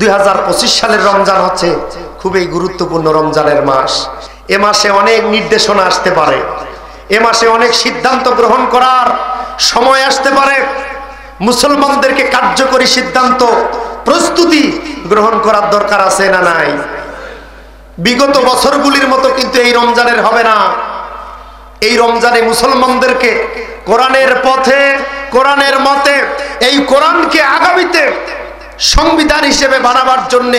2025 সালের রমজান হচ্ছে খুবই গুরুত্বপূর্ণ রমজানের মাস। এ মাসে অনেক নির্দেশনা আসতে পারে, এ মাসে অনেক সিদ্ধান্ত গ্রহণ করার সময় আসতে পারে। মুসলমানদেরকে কার্যকরী সিদ্ধান্ত প্রস্তুতি গ্রহণ করার দরকার আছে না নাই? বিগত বছরগুলির মতো কিন্তু এই রমজানের হবে না। এই রমজানে মুসলমানদেরকে কোরআনের পথে, কোরআনের মতে, এই কোরআনকে আগামীতে সংবিধান হিসেবে বানাবার জন্য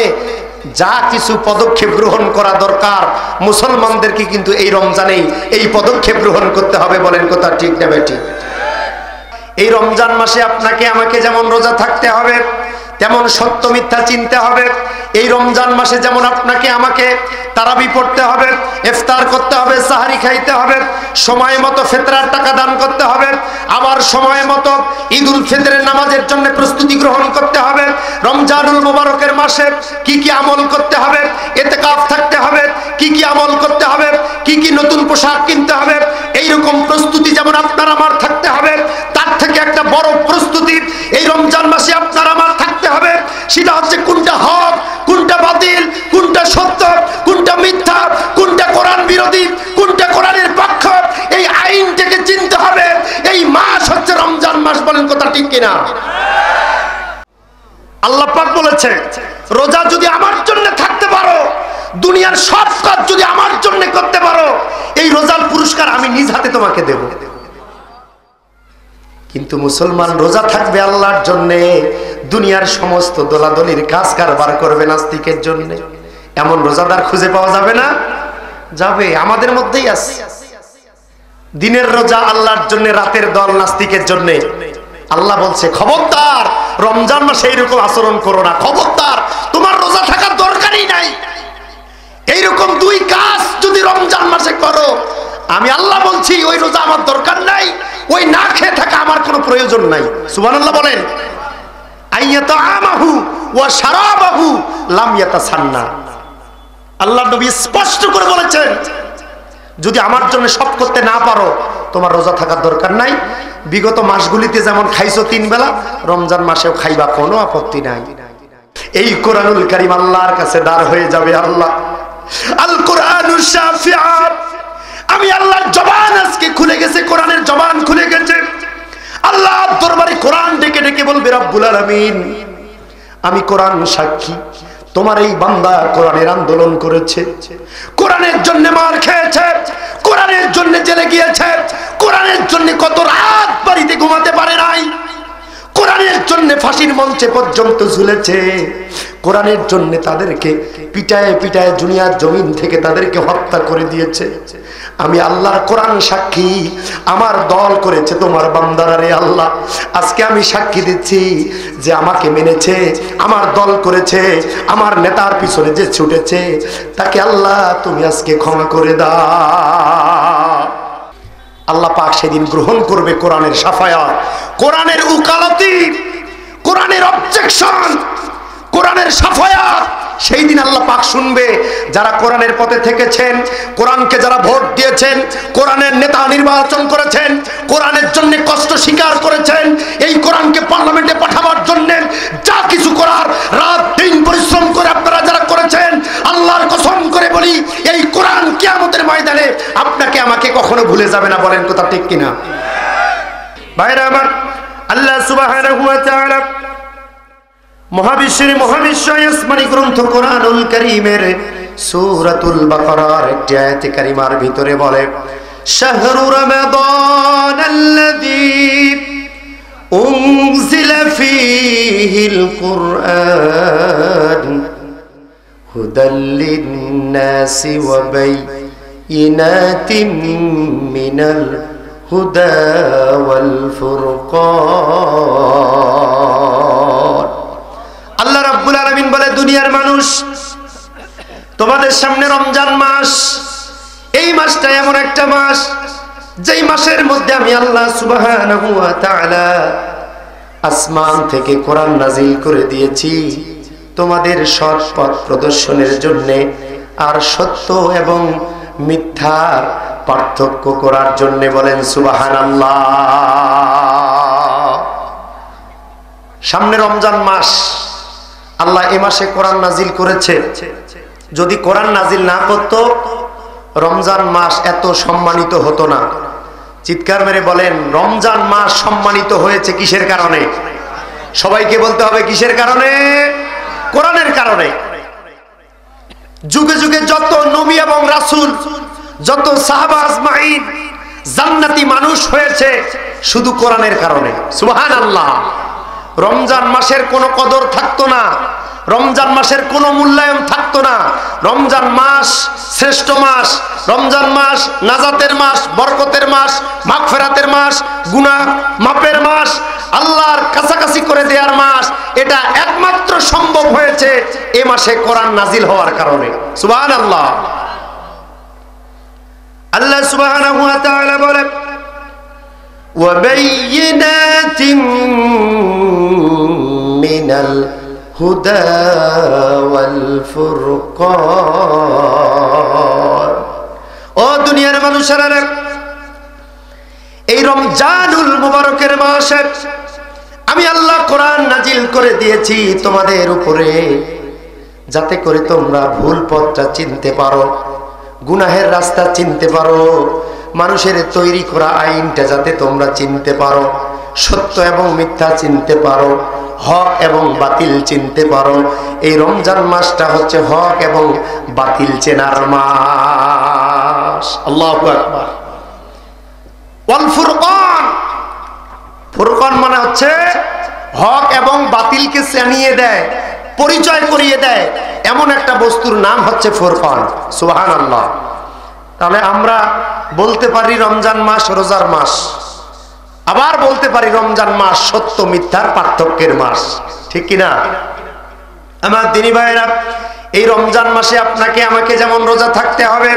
যা কিছু পদক্ষেপ গ্রহণ করা দরকার, মুসলমানদেরকে কিন্তু এই রমজানেই এই পদক্ষেপ গ্রহণ করতে হবে। বলেন কথা ঠিক না বেঠিক? এই রমজান মাসে আপনাকে আমাকে যেমন রোজা থাকতে হবে, তেমন সত্য মিথ্যা চিনতে হবে। এই রমজান মাসে যেমন আপনাকে আমাকে তারাবি পড়তে হবে, ইফতার করতে হবে, সাহারি খাইতে হবে, সময় মতো ফিতরার টাকা দান করতে হবে, আবার সময় মতো ঈদুল ফিতরের নামাজের জন্য প্রস্তুতি গ্রহণ করতে হবে। রমজানুল মুবারকের মাসে কি কি আমল করতে হবে, ইতিকাফ থাকতে হবে, কি কি আমল করতে হবে, কি কি নতুন পোশাক কিনতে হবে, এইরকম প্রস্তুতি যেমন আপনার আমার থাকতে হবে, তার থেকে একটা বড় প্রস্তুতি এই রমজান মাসে আপনার আমার থাকতে হবে। সেটা হচ্ছে কোনটা হক, কোনটা বাতিল, কোনটা সত্য, কোনটা মিথ্যা, কোনটা কোরআন বিরোধী, কোনটা কোরআনের পক্ষ, এই আইনটাকে চিনতে হবে। এই মাস হচ্ছে রমজান মাস। বলেন কথা ঠিক কিনা? আল্লাহ পাক বলেছে, রোজা যদি আমার জন্য থাকতে পারো, দুনিয়ার সব কাজ যদি আমার জন্য করতে পারো, এই রোজার পুরস্কার আমি নিজ হাতে তোমাকে দেব। কিন্তু মুসলমান রোজা থাকবে আল্লাহর জন্য, দুনিয়ার সমস্ত দোলাদলির কাজ কারবার করবে নাস্তিকের জন্য। এমন রোজাদার খুঁজে পাওয়া যাবে না? যাবে, আমাদের মধ্যেই আছে। দিনের রোজা আল্লাহর জন্য, রাতের দল নাস্তিকের জন্য। আল্লাহ বলছে, খবরদার রমজান মাসে এইরকম আচরণ করো না, খবরদার, তোমার রোজা থাকার দরকারই নাই। এইরকম দুই কাজ যদি রমজান মাসে করো, আমি আল্লাহ বলছি ওই রোজা আমার দরকার নাই, ওই না খেয়ে থাকা আমার কোনো প্রয়োজন নাই। সুবহানাল্লাহ বলেন। আইয়াতামাহু ওয়া শারাবাহু লাম ইয়াতাসান্না। আল্লাহ নবী স্পষ্ট করে বলেছেন, যদি আমার জন্য সব করতে না পারো, তোমার রোজা থাকার দরকার নাই। বিগত মাসগুলিতে যেমন খাইছো 3 বেলা, রমজান মাসেও খাইবা, কোনো আপত্তি নাই। এই কোরআনুল কারীম আল্লাহর কাছে দাঁড় হয়ে যাবে। আল্লাহ আল কোরআনুশ শাফিআত, আমি আল্লাহর জবান আজকে খুলে গেছে, কোরআনের জবান খুলে গেছে। আল্লাহ দরবারে কোরআন ডেকে ডেকে বলবে, রব্বুল আলামিন, আমি কোরআন সাক্ষী, তোমার এই বান্দা কোরআনের আন্দোলন করেছে, কোরআনের জন্য মার খেয়েছে, কোরআনের জন্য জেলে গিয়েছে, কোরআনের জন্য কত রাত বাড়িতে ঘুমাতে পারে নাই, কোরআনের জন্য ফাঁসির মঞ্চে পর্যন্ত ঝুলেছে, কোরআনের জন্য তাদেরকে পিটায় পিটায় দুনিয়ার জমিন থেকে তাদেরকে হত্যা করে দিয়েছে। আমি আল্লাহর কোরআন সাক্ষী, আমার দল করেছে তোমার বান্দারা রে আল্লাহ। আজকে আমি সাক্ষী দিচ্ছি যে আমাকে মেনেছে, আমার দল করেছে, আমার নেতার পিছনে যে ছুটেছে, তাকে আল্লাহ তুমি আজকে ক্ষমা করে দাও। আল্লাহ পাক সেদিন গ্রহণ করবে কোরআনের সাফায়াত, কোরআনের উকালতি, কোরআনের অবজেকশন, কোরআনের সাফায়াত। সেই দিন আল্লাহ পাক শুনবে, যারা কোরআনের পথে থেকেছেন, কোরআনকে যারা ভোট দিয়েছেন, কোরআনের নেতা নির্বাচন করেছেন, কোরআনের জন্য কষ্ট স্বীকার করেছেন, এই কোরআনকে পার্লামেন্টে পাঠাবার জন্য যা কিছু করার রাত দিন পরিশ্রম করে আপনারা যারা করেছেন, আল্লাহর কসম করে বলি, এই কোরআন কিয়ামতের ময়দানে আপনাকে আমাকে কখনো ভুলে যাবে না। বলেন কথা ঠিক কিনা? ভাইরা আমার, আল্লাহ সুবহানাহু ওয়া তাআলা মহাবিশ্বের মহাবিশ্ব আসমানী গ্রন্থ কোরআনুল কারীমের সূরাতুল বাকারার একটি আয়াতে কারিমার ভিতরে বলে, শাহরু রমাদানাল্লাযী উনজিলা ফীহিল কুরআন হুদাল লিন-নাসি ওয়া বাইয়িনাতিন মিনাল হুদা ওয়াল ফুরকান। আল্লাহ রাব্বুল আলামিন বলে, দুনিয়ার মানুষ, তোমাদের সামনে রমজান মাস, এই মাসটা এমন একটা মাস যেই মাসের মধ্যে আমি আল্লাহ সুবহানাহু ওয়া তাআলা আসমান থেকে কোরআন নাযিল করে দিয়েছি তোমাদের সৎ পথ প্রদর্শনের জন্য, আর সত্য এবং মিথ্যার পার্থক্য করার জন্য। বলেন সুবহানাল্লাহ। সামনে রমজান মাস, আল্লাহ এ মাসে কোরআন নাজিল করেছে। যদি কোরআন নাজিল না করত রমজান মাস এত সম্মানিত হতো না। চিৎকার মেরে বলেন, রমজান মাস সম্মানিত হয়েছে কিসের কারণে? সবাইকে বলতে হবে কিসের কারণে? কোরআনের কারণে। যুগে যুগে যত নবী এবং রাসূল, যত সাহাবা আজমাইন জান্নাতি মানুষ হয়েছে শুধু কোরআনের কারণে। সুবহানাল্লাহ। রমজান মাসের কোনো কদর থাকতো না, রমজান মাসের কোনো মূল্যায়ন থাকতো না। রমজান মাস শ্রেষ্ঠ মাস, রমজান মাস নাজাতের মাস, বরকতের মাস, মাগফিরাতের মাস, গুনাহ মাপের মাস, আল্লাহর কাছাকাছি করে দেওয়ার মাস। এটা একমাত্র সম্ভব হয়েছে এই মাসে কোরআন নাজিল হওয়ার কারণে। সুবহানাল্লাহ। আল্লাহ সুবহানাহু ওয়া তাআলা বলেন, وَبَيِّنَاتٍ مِّنَ الْهُدَى وَالْفُرْقَانِ। ও দুনিয়ার মানুষেরা, এই রমজানুল মুবারকের মাসে আমি আল্লাহ কোরআন নাজিল করে দিয়েছি তোমাদের উপরে, যাতে করে তোমরা ভুল পথটা চিনতে পারো, গুনাহের রাস্তা চিনতে পারো, মানুষের তৈরি করা আইনটা যাতে তোমরা চিনতে পারো, সত্য এবং মিথ্যা চিনতে পারো, হক এবং বাতিল চিনতে পারো। এই রমজান মাসটা হচ্ছে হক এবং বাতিল চেনার মাস। আল্লাহু আকবার। ওয়াল ফুরকান, ফুরকান মানে হচ্ছে হক এবং বাতিলকে চিনিয়ে দেয়, পরিচয় করিয়ে দেয়, এমন একটা বস্তুর নাম হচ্ছে ফুরকান। সুবহানাল্লাহ। তাহলে আমরা বলতে পারি রমজান মাস রোজার মাস, আবার বলতে পারি রমজান মাস সত্য মিথ্যার পার্থক্যের মাস, ঠিক কিনা? আমার দিনী ভাইরা, এই রমজান মাসে আপনাকে আমাকে যেমন রোজা থাকতে হবে,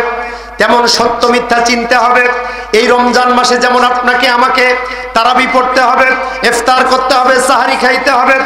তেমন সত্য মিথ্যা চিনতে হবে। এই রমজান মাসে যেমন আপনাকে আমাকে তারাবি পড়তে হবে, ইফতার করতে হবে, সাহারি খাইতে হবে,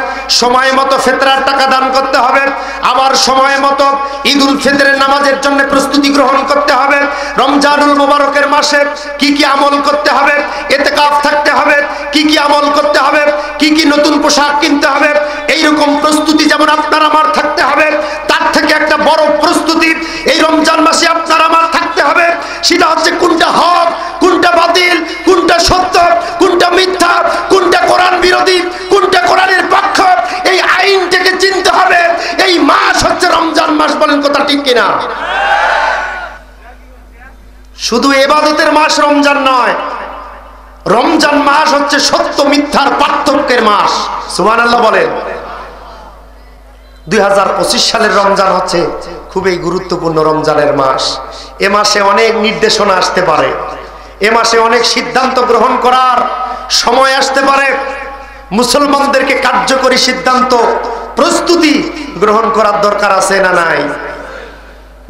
সময় মতো ফিতরার টাকা দান করতে হবে, আবার সময় মতো ঈদুল ফিতরের নামাজের জন্য প্রস্তুতি গ্রহণ করতে হবে। রমজানুল মুবারকের মাসে কি কি আমল করতে হবে, ইতিকাফ থাকতে হবে, কি কি আমল করতে হবে, কি কি নতুন পোশাক কিনতে হবে, এইরকম প্রস্তুতি যেমন আপনার আমার থাকতে হবে, তার থেকে একটা বড় প্রস্তুতি এই রমজান মাসে আপনার আমার থাকতে হবে। সেটা হচ্ছে কোনটা হক, কোনটা বাতিল, কোনটা সত্য, কোনটা মিথ্যা, কোনটা কোরআন বিরোধী, কোনটা কোরআনের পক্ষ, এই আইনটাকে চিনতে হবে। এই মাস হচ্ছে রমজান মাস। বলেন কথা ঠিক কিনা? শুধু ইবাদতের মাস রমজান নয়, রমজান মাস হচ্ছে সত্য মিথ্যার পার্থক্যের মাস। সুবহানাল্লাহ বলেন। 2025 সালের রমজান হচ্ছে খুবই গুরুত্বপূর্ণ রমজানের মাস। এ মাসে অনেক নির্দেশনা আসতে পারে, এ মাসে অনেক সিদ্ধান্ত গ্রহণ করার সময় আসতে পারে। মুসলমানদেরকে কার্যকরী সিদ্ধান্ত প্রস্তুতি গ্রহণ করার দরকার আছে না নাই?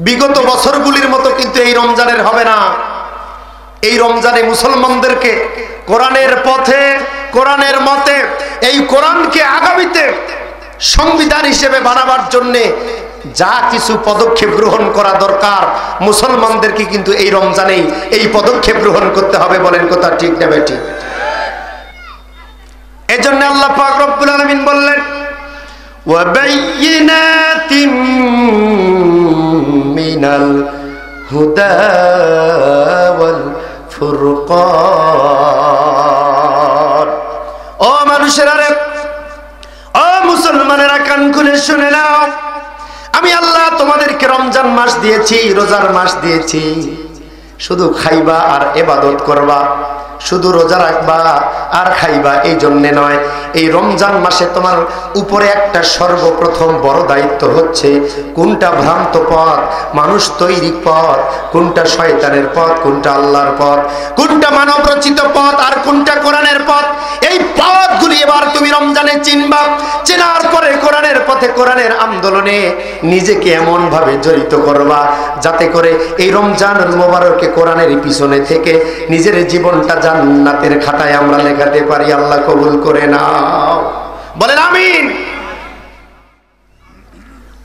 বিগত বছরগুলির মতো কিন্তু এই রমজানের হবে না। এই রমজানে মুসলমানদেরকে কোরআনের পথে, কোরআনের মতে, এই কোরআনকে আগামীতে সংবিধান হিসেবে বানাবার জন্য যা কিছু পদক্ষেপ গ্রহণ করা দরকার, মুসলমানদেরকে কিন্তু এই রমজানেই এই পদক্ষেপ গ্রহণ করতে হবে। বলেন কথা ঠিক না বেঠিক? এজন্য আল্লাহ পাক রব্বুল আলামিন বললেন, ওয়া বাইয়িনাতিম মিনাল হুদা ওয়াল ফুরকান। ও মানুষেরা রে, ও মুসলমানেরা, কান খুলে শুনে নাও। আমি আল্লাহ তোমাদেরকে রমজান মাস দিয়েছি, রোজার মাস দিয়েছি। শুধু খাইবা আর ইবাদত করবা, শুধু রোজা রাখবা আর খাইবা এই জন্যে নয়। এই রমজান মাসে তোমার উপরে একটা সর্বপ্রথম বড় দায়িত্ব হচ্ছে কোনটা ভ্রান্ত পথ, মানুষ তৈরি পথ, কোনটা শয়তানের পথ, কোনটা আল্লাহর পথ, কোনটা মানব রচিত পথ আর কোনটা কোরআনের পথ। এই পথগুলি এবার তুমি রমজানে চিনবা। চেনার পরে কোরআনের পথে, কোরআনের আন্দোলনে নিজেকে এমন ভাবে জড়িত করবা যাতে করে এই রমজানুল মুবারকে কোরআনের পিছনে থেকে নিজের জীবনটা জান্নাতের খাতায় আমরা লেখাতে পারি। আল্লাহ কবুল করে নাও, বলেন আমিন।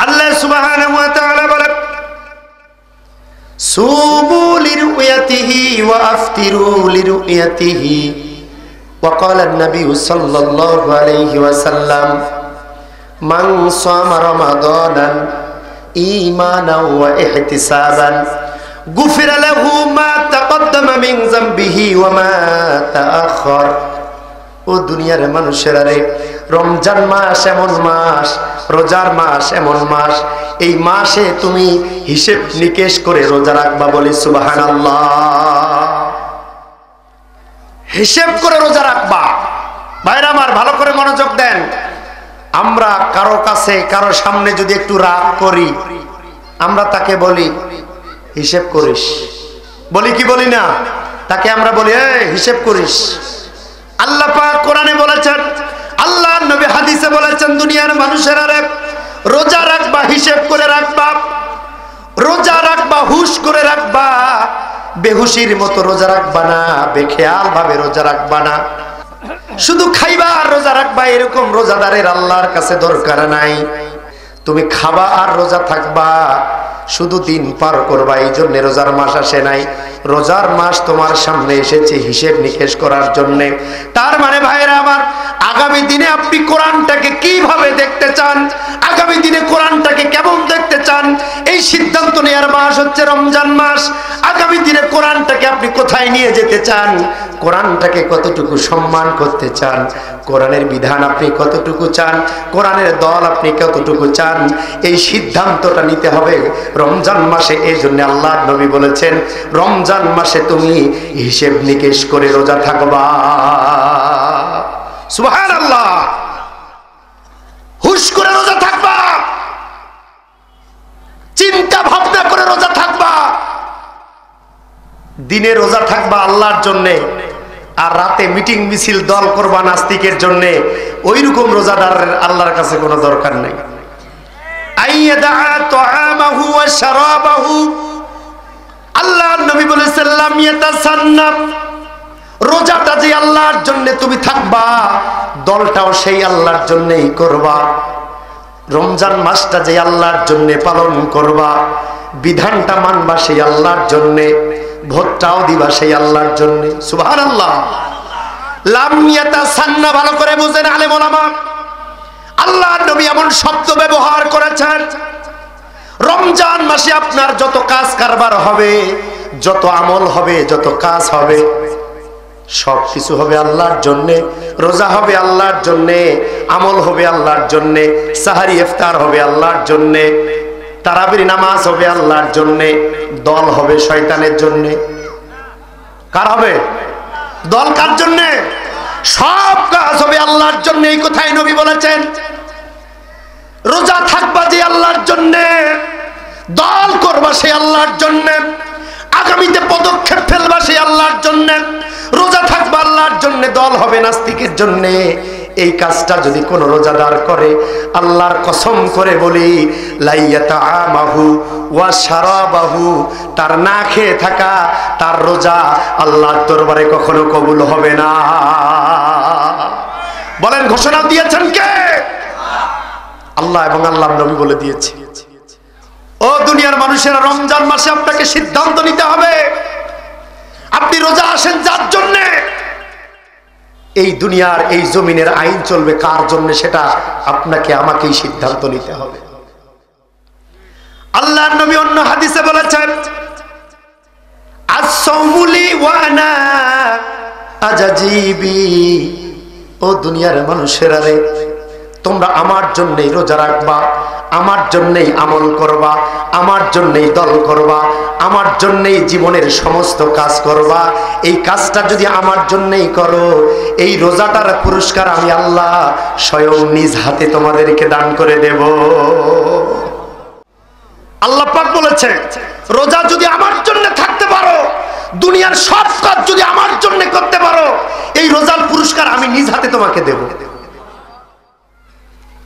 আল্লাহ সুবহানাহু ওয়া তাআলা বলেন, সুমু লিরুয়াতিহি ওয়া আফতিরু লিরুয়াতিহি। وقال النبي صلى الله عليه وسلم মান সামা রমাদানান ঈমানান ওয়া ইহতিসাবান গুফিরা লাহু মা তাকদ্দামা মিন যামবিহি ওয়া মা তাআখার। ও দুনিয়ার মানুষেরা রে, রমজান মাস এমন মাস, রোজার মাস এমন মাস, এই মাসে তুমি হিসেব নিকেশ করে রোজা রাখবা। বলি সুবহানাল্লাহ। হিসেব করে রোজা রাখবা। ভাইরা আমার, ভালো করে মনোযোগ দেন। আমরা কারো কাছে কারো সামনে যদি একটু রাগ করি, আমরা তাকে বলি হিসেব করিস, বলি কি বলি না? তাকে আমরা বলি এই হিসেব করিস। আল্লাহ পাক কোরআনে বলেছেন, আল্লাহর নবী হাদিসে বলেছেন, দুনিয়ার মানুষেরা রে, রোজা রাখবা হিসেব করে রাখবা, রোজা রাখবা হুশ করে রাখবা, বেহুশির মতো রোজা রাখবা না, বেখেয়াল ভাবে রোজা রাখবা না। শুধু খাইবা আর রোজা রাখবা, এরকম রোজাদারের আল্লাহর কাছে দরকার নাই। তুমি খাবা আর রোজা থাকবা, শুধু দিন পার করবা, এই জন্য রোজার মাস আসে নাই। রোজার মাস তোমার সামনে এসেছে হিসেব নিকেশ করার জন্য। তার মানে ভাইরা আমার, আগামী দিনে আপনি কোরআনটাকে কিভাবে দেখতে চান, আগামী দিনে কোরআনটাকে কেমন দেখতে চান, এই সিদ্ধান্ত নেওয়ার মাস হচ্ছে রমজান মাস। আগামী দিনে কোরআনটাকে আপনি কোথায় নিয়ে যেতে চান, কোরআনটাকে কতটুকু সম্মান করতে চান, কোরআনের বিধান আপনি কতটুকু চান, কোরআনের দল আপনি কতটুকু চান, এই সিদ্ধান্তটা নিতে হবে রমজান মাসে। এই জন্য আল্লাহর নবী বলেছেন, রমজান মাসে তুমি হিসেব নিকেশ করে রোজা থাকবা। সুবহানাল্লাহ। হুশ করে রোজা থাকবা, চিন্তা ভাবনা করে রোজা থাকবা। দিনে রোজা থাকবা আল্লাহর জন্যে, আর রাতে মিটিং মিছিল দল করবা নাস্তিকের জন্যে। ওইরকম রোজাদারের আল্লাহর কাছে কোনো দরকার নেই। আইয়াদা তাআমাহু ওয়া শারাবাহু, আল্লাহর নবী বলেছেন, লাম ইয়াতাসান্নাব, রোজাটা যে আল্লাহর জন্য তুমি থাকবা, দলটাও সেই আল্লাহর জন্যই করবা। রমজান মাসটা যে আল্লাহর জন্য পালন করবা, বিধানটা মানবা সেই আল্লাহর জন্য, ভোটটাও দিবা সেই আল্লাহর জন্য। সুবহানাল্লাহ। লাম ইয়াতাসান্না, ভালো করে বুঝেন আলেম ওলামা, আল্লাহর নবী এমন শব্দ ব্যবহার করেছেন, রমজান মাসে আপনার যত কাজ কারবার হবে, যত আমল হবে, যত কাজ হবে, সব কিছু হবে আল্লাহর জন্যে। রোজা হবে আল্লাহর জন্যে, আমল হবে আল্লাহর জন্যে, সাহারি ইফতার হবে আল্লাহর জন্যে, তারাবির নামাজ হবে আল্লাহর জন্যে, দল হবে শয়তানের জন্যে। কার হবে দল? কার জন্যে? সব কাজ হবে আল্লাহর জন্যে। এই কথাই নবী বলেছেন। রোজা থাকবা যে আল্লাহর জন্যে, দল করবা সেই আল্লাহর জন্যে, আগামীতে পদক্ষেপ ফেলবা সেই আল্লাহর জন্যে। রোজা থাকবা আল্লাহর জন্যে, দল হবে নাস্তিকের জন্যে। এই কাজটা যদি কোন রোজাদার করে, আল্লাহর কসম করে বলি, লাইয়াতাআমাহু ওয়া শারাবাহু, তার না খেয়ে থাকা, তার রোজা আল্লাহর দরবারে কখনো কবুল হবে না। বলেন, ঘোষণা দিয়েছেন কে? আল্লাহ এবং আল্লাহর নবী বলে দিয়েছে। ও দুনিয়ার মানুষেরা, রমজান মাসে আপনাকে সিদ্ধান্ত নিতে হবে। আপনি রোজা আসেন যার জন্যে, এই দুনিয়ার এই জমিনের আইন চলবে কার জন্য, সেটা আপনাকে আমাকেই সিদ্ধান্ত নিতে হবে। আল্লাহর নবী অন্য হাদিসে বলেছেন, আস-সাওমু লি ওয়া আনা আজাজিবি। ও দুনিয়ার মানুষেরা রে, তোমরা আমার জন্যই রোজা রাখবা, আমার জন্যই আমল করবা, আমার জন্যই দল করবা, আমার জন্যই জীবনের সমস্ত কাজ করবা। এই কাজটা যদি আমার জন্যই করো, এই রোজাটার পুরস্কার আমি আল্লাহ স্বয়ং নিজ হাতে তোমাদেরকে দান করে দেব। আল্লাহ পাক বলেছে, রোজা যদি আমার জন্য থাকতে পারো, দুনিয়ার সব কাজ যদি আমার জন্য করতে পারো, এই রোজার পুরস্কার আমি নিজ হাতে তোমাকে দেব।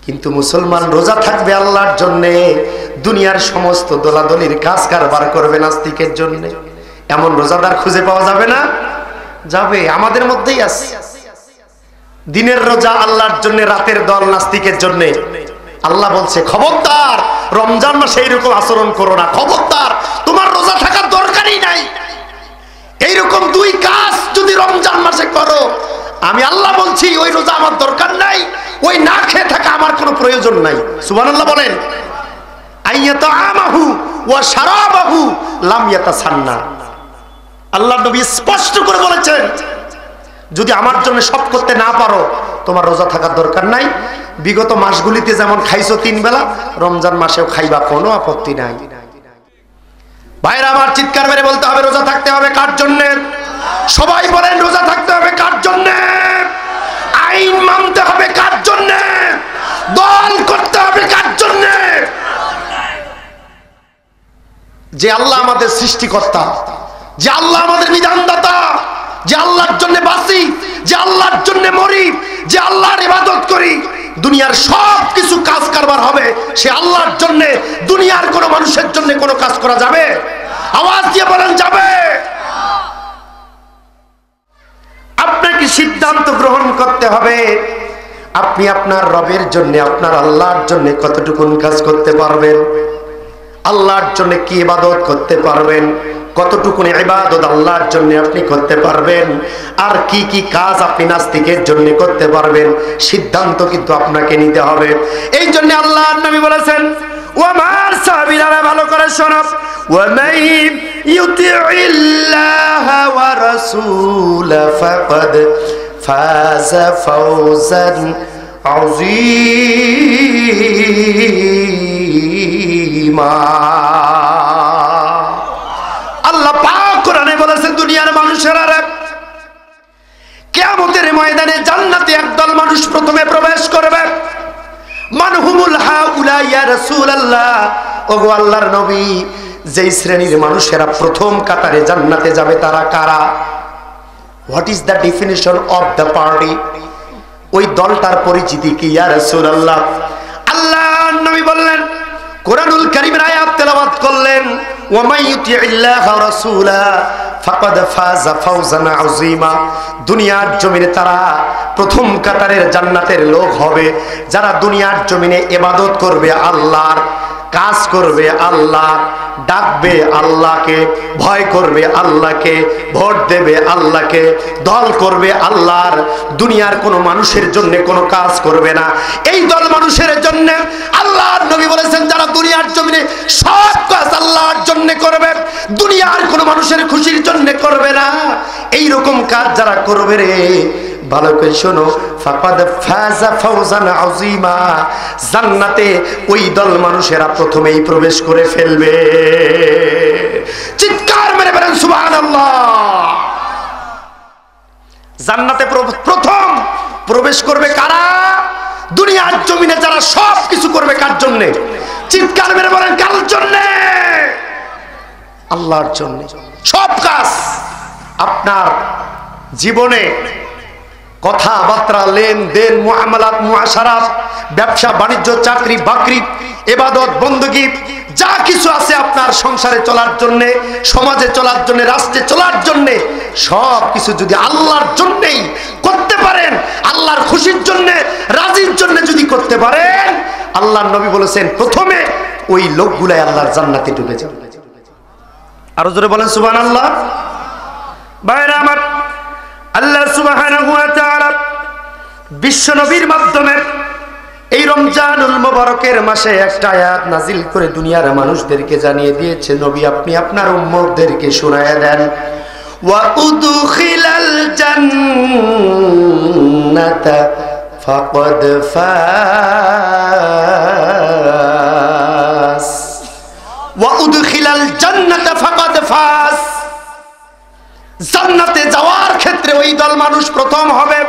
কিন্তু মুসলমান রোজা থাকবে আল্লাহর জন্য, দুনিয়ার সমস্ত দোলাদলির কাজ কারবার করবে নাস্তিকের জন্য। এমন রোজাদার খুঁজে পাওয়া যাবে না? যাবে, আমাদের মধ্যেই আছে। দিনের রোজা আল্লাহর জন্য, রাতের দল নাস্তিকের জন্য। আল্লাহ বলছে, খবরদার রমজান মাসে এইরকম আচরণ করো না, খবরদার, তোমার রোজা থাকার দরকারই নাই। এইরকম দুই কাজ যদি রমজান মাসে করো, আমি আল্লাহ বলছি ওই রোজা আমার দরকার নাই, ওই না খেয়ে থাকা আমার কোনো প্রয়োজন নাই। সুবহানাল্লাহ বলেন। আইয়াতামাহু ওয়া শারাবাহু লাম ইয়াতাসান্না। আল্লাহর নবী স্পষ্ট করে বলেছেন, যদি আমার জন্য সব করতে না পারো তোমার রোজা থাকার দরকার নাই। বিগত মাসগুলিতে যেমন খাইছো 3 বেলা, রমজান মাসেও খাইবা, কোনো আপত্তি নাই। ভাইরা আমার, চিৎকার মেরে বলতে হবে রোজা থাকতে হবে কার জন্য? সবাই বলেন রোজা থাকতে হবে কার জন্য? আইন মানতে হবে কার জন্য? দল করতে হবে কার জন্য? যে আল্লাহ আমাদের সৃষ্টিকর্তা, যে আল্লাহ আমাদের বিধানদাতা, যে আল্লাহর জন্য বাঁচি, যে আল্লাহর জন্য মরি, যে আল্লাহর ইবাদত করি। দুনিয়ার সব কিছু কাজ কারবার হবে সে আল্লাহর জন্য। দুনিয়ার কোনো মানুষের জন্য কোনো কাজ করা যাবে? আওয়াজ দিয়ে বলেন যাবে। আপনাকে সিদ্ধান্ত গ্রহণ করতে হবে আপনি আপনার রবের জন্য, আপনার আল্লাহর জন্য কতটুকুন কাজ করতে পারবেন, আল্লাহর জন্য কি ইবাদত করতে পারবেন, কতটুকুন ইবাদত আল্লাহর জন্য আপনি করতে পারবেন, আর কি কি কাজ আপনি নাস্তিকের জন্য করতে পারবেন। সিদ্ধান্ত কিন্তু আপনাকে নিতে হবে। এই জন্য আল্লাহর নবী বলেছেন, ওয়ামার সাহাবীরা ভালো করে শোনো, ওয়ামান ইউতিইল্লাহা ওয়া রাসূলা ফাকাদ ফাযা ফাওজান আযীমা। আল্লাহ পাক কোরআনে বলেছেন, দুনিয়ার মানুষেরা কিয়ামতের ময়দানে জান্নাতে একদল মানুষ প্রথমে প্রবেশ করবে। মানহুমুল হাউলা ইয়া রাসূলুল্লাহ, ওগো আল্লাহর নবী, যেই শ্রেণীর মানুষেরা প্রথম কাতারে জান্নাতে যাবে তারা কারা? What is the definition of the party? ওই দলটার পরিচিতি কি ইয়া রাসূলুল্লাহ? আল্লাহর নবী বললেন, কোরআনুল কারীমের আয়াত তেলাওয়াত করলেন, ওয়া মান ইউতিইল্লাহা ওয়া রাসূলা ফাকাদ ফাযা ফাওজান আযীমা। দুনিয়ার জমিনে তারা প্রথম কাতারের জান্নাতের লোক হবে যারা দুনিয়ার জমিনে ইবাদত করবে আল্লাহর, কাজ করবে আল্লাহ, ডাকবে আল্লাহকে, ভয় করবে আল্লাহকে, ভোট দেবে আল্লাহকে, দল করবে আল্লাহর, দুনিয়ার কোনো মানুষের জন্য কোনো কাজ করবে না। এই দল মানুষের জন্য আল্লাহর নবী বলেছেন, যারা দুনিয়ার জমিনে সব কাজ আল্লাহর জন্য করবে, দুনিয়ার কোনো মানুষের খুশির জন্য করবে না, এই রকম কাজ যারা করবে রে, ভালো করে শোনো, ফাকাদ ফাযা ফাওজান আযীমা, জান্নাতে ওই দল মানুষেরা প্রথমেই প্রবেশ করে ফেলবে। চিৎকার মেরে বলেন সুবহানাল্লাহ। জান্নাতে প্রথম প্রবেশ করবে কারা? দুনিয়ার জমিনে যারা সব কিছু করবে কার জন্য? চিৎকার মেরে বলেন কার জন্য? আল্লাহর জন্য। সব কাজ আপনার জীবনে, কথাবার্তা, লেনদেন, মুআমালাত, মুআশারাত, ব্যবসা বাণিজ্য, চাকরি বাকরি, ইবাদত বندگی, যা কিছু আছে আপনার সংসারে চলার জন্য, সমাজে চলার জন্য, রাষ্ট্রে চলার জন্য, সব কিছু যদি আল্লাহর জন্যই করতে পারেন, আল্লাহর খুশির জন্য, রাজির জন্য যদি করতে পারেন, আল্লাহর নবী বলেছেন প্রথমে ওই লোকগুলাই আল্লাহর জান্নাতে ঢুকে যাবে। আরো জোরে বলেন সুবহানাল্লাহ। ভাইরা আমার, আল্লাহ সুবহানাহু ওয়া তাআলা বিশ্ব নবীর মাধ্যমে এই রমজানুল মুবারকের মাসে একটা আয়াত নাজিল করে দুনিয়ার মানুষদেরকে জানিয়ে দিয়েছে, নবী আপনি আপনার উম্মতদেরকে শোনায়া দেন, ওয়া উদখিলাল জান্নাতা ফাকাদ ফাস, ওয়া উদখিলাল জান্নাতা ফাকাদ ফাস। জান্নাতে যাওয়ার ক্ষেত্রে ওই দল মানুষ প্রথম হবে।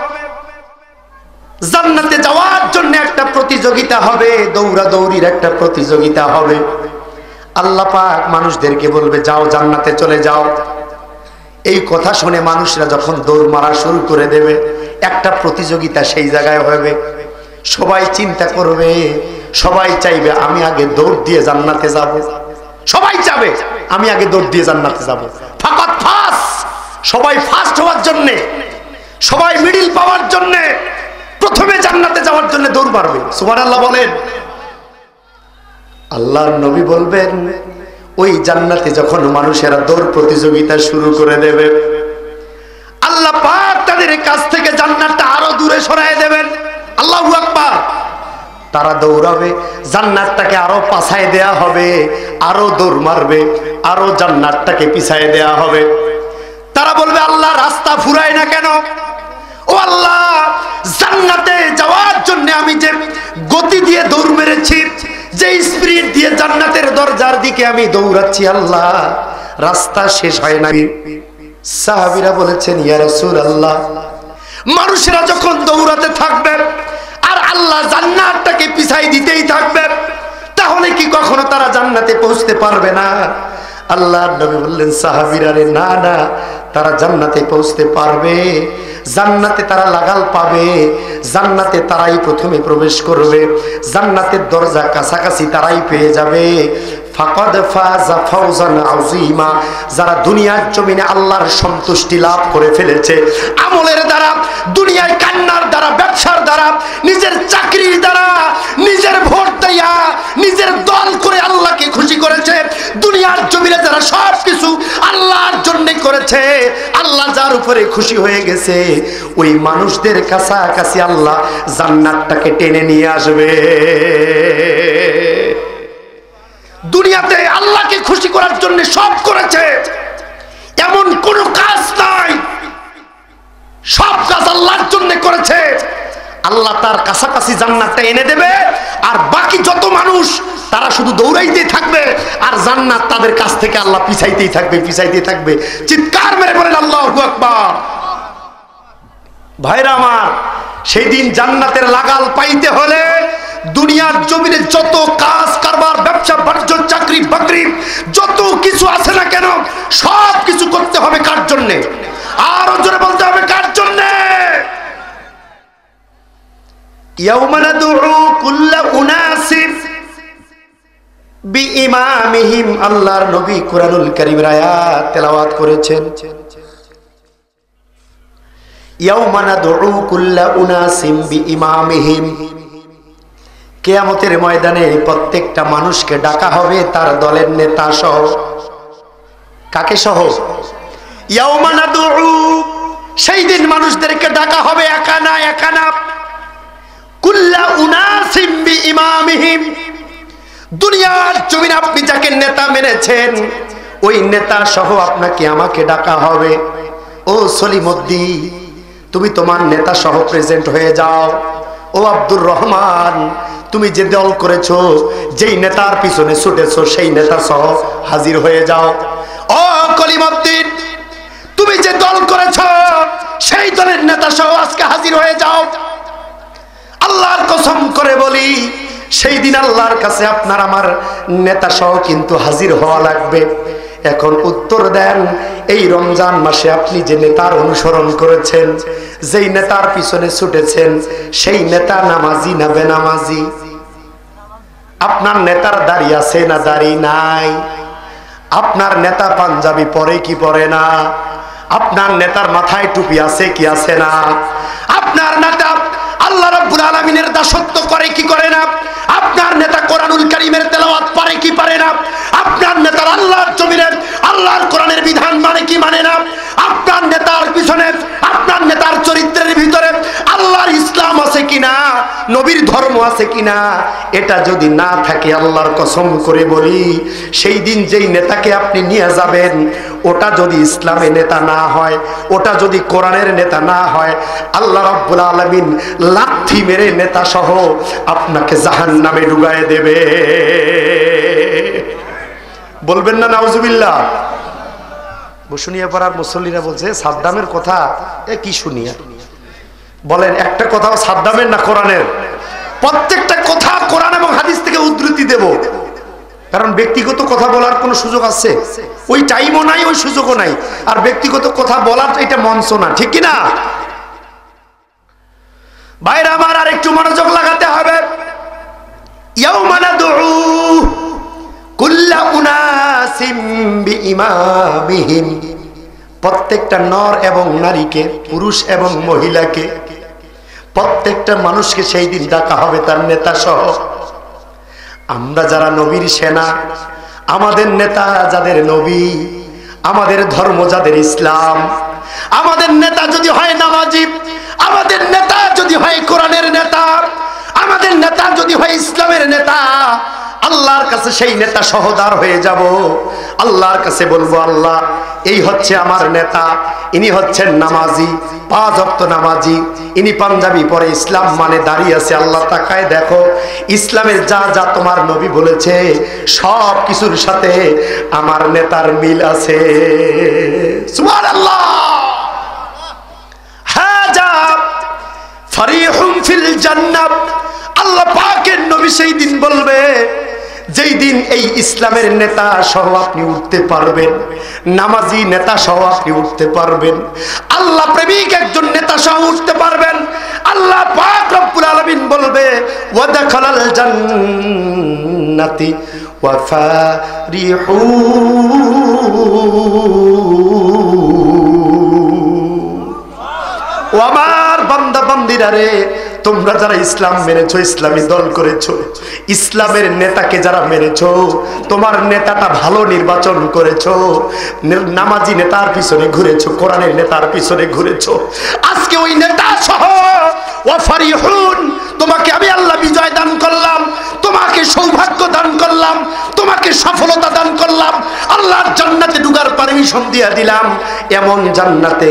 জান্নাতে যাওয়ার জন্য একটা প্রতিযোগিতা হবে, দৌড়াদৌড়ির একটা প্রতিযোগিতা হবে। আল্লাহ পাক মানুষদেরকে বলবে যাও জান্নাতে চলে যাও। এই কথা শুনে মানুষরা যখন দৌড় মারা শুরু করে দেবে, একটা প্রতিযোগিতা সেই জায়গায় হবে। সবাই চিন্তা করবে, সবাই চাইবে আমি আগে দৌড় দিয়ে জান্নাতে যাব, সবাই চাবে আমি আগে দৌড় দিয়ে জান্নাতে যাব। ফাকাত ফাস, সবাই ফার্স্ট হওয়ার জন্য, সবাই মিডিল পাওয়ার জন্য, প্রথমে জান্নাতে যাওয়ার জন্য দৌড় মারবে। সুবহানাল্লাহ বলেন। আল্লাহর নবী বলবেন ওই জান্নাতে যখন মানুষেরা দৌড় প্রতিযোগিতা শুরু করে দেবে, আল্লাহ পাক তাদের কাছ থেকে জান্নাতটা আরো দূরে সরায় দেবেন। আল্লাহু আকবার। তারা দৌড়াবে, জান্নাতটাকে আরো পাছায় দেয়া হবে, আরো দৌড় মারবে, আরো জান্নাতটাকে পিছায় দেয়া হবে। তারা বলবে আল্লাহ রাস্তা ফুরায় না কেন? ও আল্লাহ, জান্নাতে যাওয়ার জন্য আমি যে গতি দিয়ে দৌড় মেরেছি, যে স্পিড দিয়ে জান্নাতের দরজার দিকে আমি দৌড়াচ্ছি, আল্লাহ রাস্তা শেষ হয় না। সাহাবীরা বলেছেন ইয়া রাসূলুল্লাহ, মানুষেরা যখন দৌড়াতে থাকবে আর আল্লাহ জান্নাতটাকে পিছাই দিতেই থাকবে, তাহলে কি কখনো তারা জান্নাতে পৌঁছতে পারবে না? আল্লাহর নবী বললেন সাহাবীরা রে, না না, তারা জান্নাতে পৌঁছতে পারবে, জান্নাতে তারা লাগাল পাবে, জান্নাতে তারাই প্রথমে প্রবেশ করবে, জান্নাতের দরজা কাছাকাছি তারাই পেয়ে যাবে। ফাকাদ ফাযা ফাওজান আযীমা, যারা দুনিয়ার জমিনে আল্লাহর সন্তুষ্টি লাভ করে ফেলেছে আমলের দ্বারা, দুনিয়ায় কান্নার দ্বারা, ব্যবসার দ্বারা, নিজের চাকরির দ্বারা, নিজের ভোট দিয়া, নিজের দল করে আল্লাহকে খুশি করেছে, দুনিয়ার জমিনে যারা সব কিছু আল্লাহর জন্য করেছে, আল্লাহ যার উপরে খুশি হয়ে গেছে, ওই মানুষদের কাছাকাছি আল্লাহ জান্নাতটাকে টেনে নিয়ে আসবে। দুনিয়াতে আল্লাহকে খুশি করার জন্য সব করেছে, এমন কোন কাজ নাই, সব কাজ আল্লাহর জন্য করেছে। আল্লাহ তার কাছাকাছি জান্নাতটা এনে দেবে, আর বাকি যত মানুষ তারা শুধু দৌড়াইতেই থাকবে, আর জান্নাত তাদের কাছ থেকে আল্লাহ পিছাইতেই থাকবে, পিছাইতেই থাকবে। চিৎকার মেরে বলেন আল্লাহু আকবার। ভাইরা আমার, সেই দিন জান্নাতের লাগাল পাইতে হলে দুনিয়ার জমিনে যত কাজ কারবার, ব্যবসা বাণিজ্য, চাকরি বাকরি, যত কিছু আছে না কেন, সব কিছু করতে হবে কার জন্যে? আরো জোরে বলতে হবে, কার জন্যে? ইয়াউমা নাদউ কুল্লা উনাসিন বিইমামিহিম। আল্লাহর নবী কুরআনুল কারীমের আয়াত তেলাওয়াত করেছেন, ইয়াউমা নাদউ কুল্লা উনাসিন বিইমামিহিম। কিয়ামতের ময়দানে প্রত্যেকটা মানুষকে ডাকা হবে তার দলের নেতা সহ। কাকে সহ? ইয়াউমা নাদউ, সেই দিন মানুষদেরকে ডাকা হবে একা না, একা না, কুল্লা উনাসিম বিইমামিহিম। দুনিয়ার জমিনে আপনি যাকে নেতা মেনেছেন, ওই নেতা সহ আপনাকে আমাকে ডাকা হবে। ও সলিমউদ্দিন, তুমি তোমার নেতা সহ প্রেজেন্ট হয়ে যাও। ও আব্দুর রহমান, তুমি যে দল করেছো, যেই নেতার পিছনে ছুটেছো, সেই নেতা সহ হাজির হয়ে যাও। ও কলিমউদ্দিন, তুমি যে দল করেছো, সেই দলের নেতা সহ আজকে হাজির হয়ে যাও। আল্লাহর কসম করে বলি, সেই দিন আল্লাহর কাছে আপনার আমার নেতা সহ কিন্তু হাজির হওয়া লাগবে। এখন উত্তর দেন, এই রমজান মাসে আপনি যে নেতার অনুসরণ করেছেন, যেই নেতার পিছনে ছুটেছেন, সেই নেতা নামাজি না বেনামাজি? আপনার নেতার দাড়ি আছে না দাড়ি নাই? আপনার নেতা পাঞ্জাবি পরে কি পরে না? আপনার নেতার মাথায় টুপি আছে কি আছে না? আপনার নেতা আল্লাহ রাব্বুল আলামিনের দাসত্ব করে কি করে না? আপনার নেতা কোরআনুল কারীমের তেলাওয়াত পারে কি পারে না? আপনার নেতার আল্লাহর জমিনের আল্লাহর কোরআনের বিধান মানে কি মানে না? আপনার নেতার পিছনে, আপনার নেতার চরিত্রের ভিতরে আল্লাহর ইসলাম আছে কিনা, নবীর ধর্ম আছে কিনা, এটা যদি না থাকে, আল্লাহর কসম করে বলি, সেই দিন যেই নেতাকে আপনি নিয়ে যাবেন, ওটা যদি ইসলামের নেতা না হয়, ওটা যদি কোরআনের নেতা না হয়, আল্লাহ রাব্বুল আলামিন লাথি মেরে নেতা সহ আপনাকে জাহান্নামে ডুবায়ে দেবে। বলবেন না নাউজুবিল্লাহ? বসুনিয়া পাড়ার মুসল্লিরা বলছে সাদ্দামের কথা, এ কি শুনিয়া বলেন? একটা কথাও সাদ্দামের না কোরআনের? প্রত্যেকটা কথা কোরআন এবং হাদিস থেকে উদ্ধৃতি দেব, কারণ ব্যক্তিগত কথা বলার কোনো সুযোগ আছে? ওই টাইমও নাই, ওই সুযোগও নাই। আর ব্যক্তিগত কথা বলার এটা মঞ্চ না, ঠিক কি না? ভাইরা আমার, আর একটু মনোযোগ লাগাতে হবে। ইয়াউমা নাদউ কুল্লা উনাসিম বিইমামিহিম। প্রত্যেকটা নর এবং নারীকে, পুরুষ এবং মহিলাকে, প্রত্যেকটা মানুষকে সেই দিন ডাকা হবে তার নেতা সহ। আমরা যারা নবীর সেনা, আমাদের নেতা যাদের নবী, আমাদের ধর্ম যাদের ইসলাম, আমাদের নেতা যদি হয় নামাজি, আমাদের নেতা যদি যদি হয় কোরআনের নেতা, আমাদের নেতা যদি হয় ইসলামের নেতা, আল্লাহর কাছে সেই নেতা সহদার হয়ে যাব। আল্লাহর কাছে বলবো, আল্লাহ এই হচ্ছে আমার নেতা, ইনি হচ্ছেন নামাজি, 5 ওয়াক্ত নামাজি, ইনি পাঞ্জাবি পরে ইসলাম মানে দাঁড়িয়ে আছে। আল্লাহ তাকায় দেখো ইসলামের যা যা তোমার নবী বলেছে সব কিছুর সাথে আমার নেতার মিল আছে। সুবহানাল্লাহ। হাজা ফারিহুম ফিল জান্নাহ। আল্লাহ পাকের নবী সেই দিন বলবে, যেই দিন এই ইসলামের নেতা সহ আপনি উঠতে পারবেন, নামাজি নেতা সহ আপনি উঠতে পারবেন, আল্লাহ প্রেমিক একজন নেতা সহ উঠতে পারবেন, আল্লাহ পাক রব্বুল আলামিন বলবে ওয়া দাখালাল জান্নাতি ওয়া ফারিহু। ও আমার বান্দা বান্দিরা রে, তোমরা যারা ইসলাম মেনেছো, ইসলামী দল করেছো, ইসলামের নেতাকে যারা মেনেছো, তোমার নেতাটা ভালো নির্বাচন করেছো, নামাজি নেতার পিছনে ঘুরেছো, কোরআনের নেতার পিছনে ঘুরেছো, আজকে ওই নেতা সহ ওয়া ফারিহুন, তোমাকে আমি আল্লাহ বিজয় দান করলাম, তোমাকে সৌভাগ্য দান করলাম, তোমাকে সফলতা দান করলাম, আল্লাহর জান্নাতে ঢোকার পারমিশন দিয়ে দিলাম। এমন জান্নাতে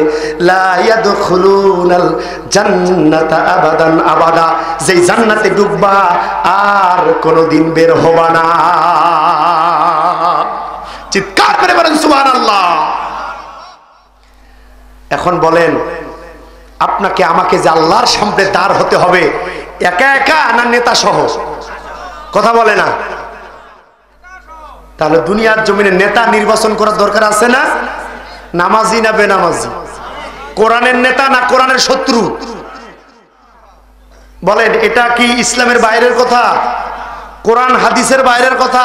লা ইয়াদখুলুনাল জান্নাতা আবাদান আবাদা, যেই জান্নাতে ঢুকবা আর কোনোদিন বের হবা না। চিৎকার করে বলেন সুবহানাল্লাহ। এখন বলেন, আপনাকে আমাকে যে আল্লাহর সামনে দাঁড় হতে হবে, একা একা না নেতা সহ? কথা বলে না। তাহলে দুনিয়ার জমিনে নেতা নির্বাচন করার দরকার আছে না? নামাজি না বেনামাজি? কোরআনের নেতা না কোরআনের শত্রু? বলেন, এটা কি ইসলামের বাইরের কথা? কোরআন হাদিসের বাইরের কথা?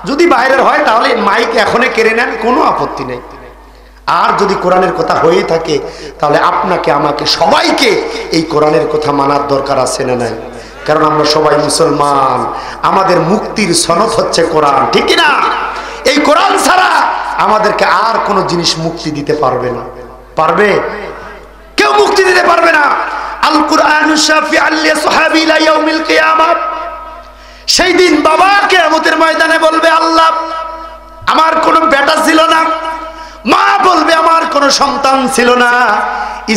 যদি বাইরের হয় তাহলে মাইক এখনই কেড়ে নেন, কোনো আপত্তি নেই। আর যদি কোরআনের কথা হয়ে থাকে তাহলে আপনাকে আমাকে সবাইকে এই কোরআনের কথা মানার দরকার আছে না নাই? কারণ আমরা সবাই মুসলমান, আমাদের মুক্তির সনদ হচ্ছে কোরআন, ঠিক না? এই কোরআন ছাড়া আমাদেরকে আর কোনো জিনিস মুক্তি দিতে পারবে না। পারবে? কেউ মুক্তি দিতে পারবে না। আল কুরআনু শাফিআন লিসহাবি ইলা ইয়াউমিল কিয়ামাহ। সেই দিন বাবা কিয়ামতের ময়দানে বলবে, আল্লাহ আমার কোনো বেটা ছিল না, মা বলবে আমার কোনো সন্তান ছিল না,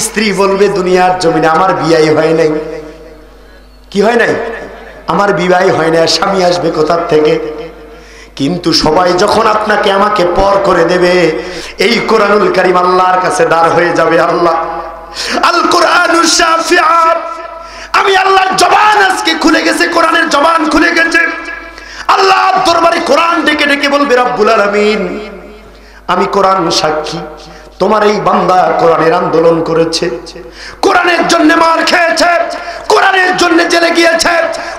স্ত্রী বলবে দুনিয়ার জমিনে আমার বিয়ে হয় নাই। কি হয় নাই? আমার বিবাহ হয় না। স্বামী আসবে কোথার থেকে? কিন্তু সবাই যখন আপনাকে আমাকে পর করে দেবে, এই কোরআনুল কারীম আল্লাহর কাছে দাঁড় হয়ে যাবে। আল্লাহ আল কুরআনু শাফিআ, আমি আল্লাহর জবান আজকে খুলে গেছে, কোরআনের জবান খুলে গেছে। আল্লাহ দরবারে কোরআন ডেকে ডেকে বলবে, রব্বুল আলামিন আমি কোরআন সাক্ষী, তোমার এই বান্দা কোরআনের আন্দোলন করেছে, কোরআনের জন্য মার খেয়েছে, কোরআনের জন্য জেলে গিয়েছে,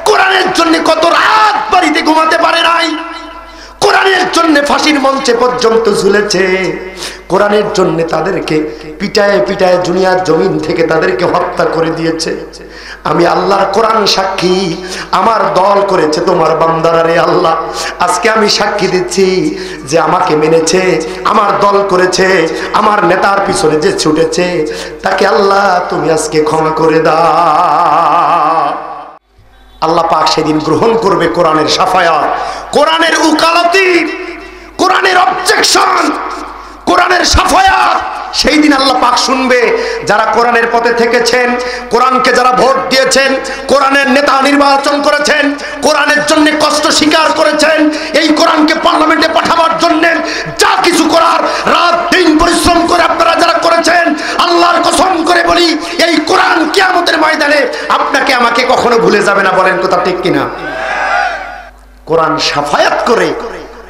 কোরআনের জন্য কত রাত বাড়িতে ঘুমাতে পারে নাই, কোরআনের জন্য ফাঁসির মঞ্চে পর্যন্ত ঝুলেছে, কোরআনের জন্য তাদেরকে পিটায় পিটায় দুনিয়ার জমিন থেকে তাদেরকে হত্যা করে দিয়েছে। আমি আল্লাহর কোরআন সাক্ষী, আমার দল করেছে তোমার বান্দারা রে আল্লাহ। আজকে আমি সাক্ষী দিচ্ছি যে আমাকে মেনেছে, আমার দল করেছে, আমার নেতার পিছনে যে ছুটেছে তাকে আল্লাহ তুমি আজকে ক্ষমা করে দাও। আল্লাহ পাক সেদিন গ্রহণ করবে কোরআনের সাফায়াত, কোরআনের উকালতি, কোরআনের অবজেকশন, কোরআনের সাফায়াত। সেই দিন আল্লাহ পাক শুনবে যারা কোরআনের পথে থেকেছেন, কোরআনকে যারা ভোট দিয়েছেন, কোরআনের নেতা নির্বাচন করেছেন, কোরআনের জন্য কষ্ট স্বীকার করেছেন, এই কোরআনকে পার্লামেন্টে পাঠাবার জন্য যা কিছু করার রাত দিন পরিশ্রম করে আপনারা যারা করেছেন, আল্লাহর কসম করে বলি এই কোরআন কিয়ামতের ময়দানে আপনাকে আমাকে কখনো ভুলে যাবে না। বলেন কথা ঠিক কিনা? কোরআন সাফায়াত করে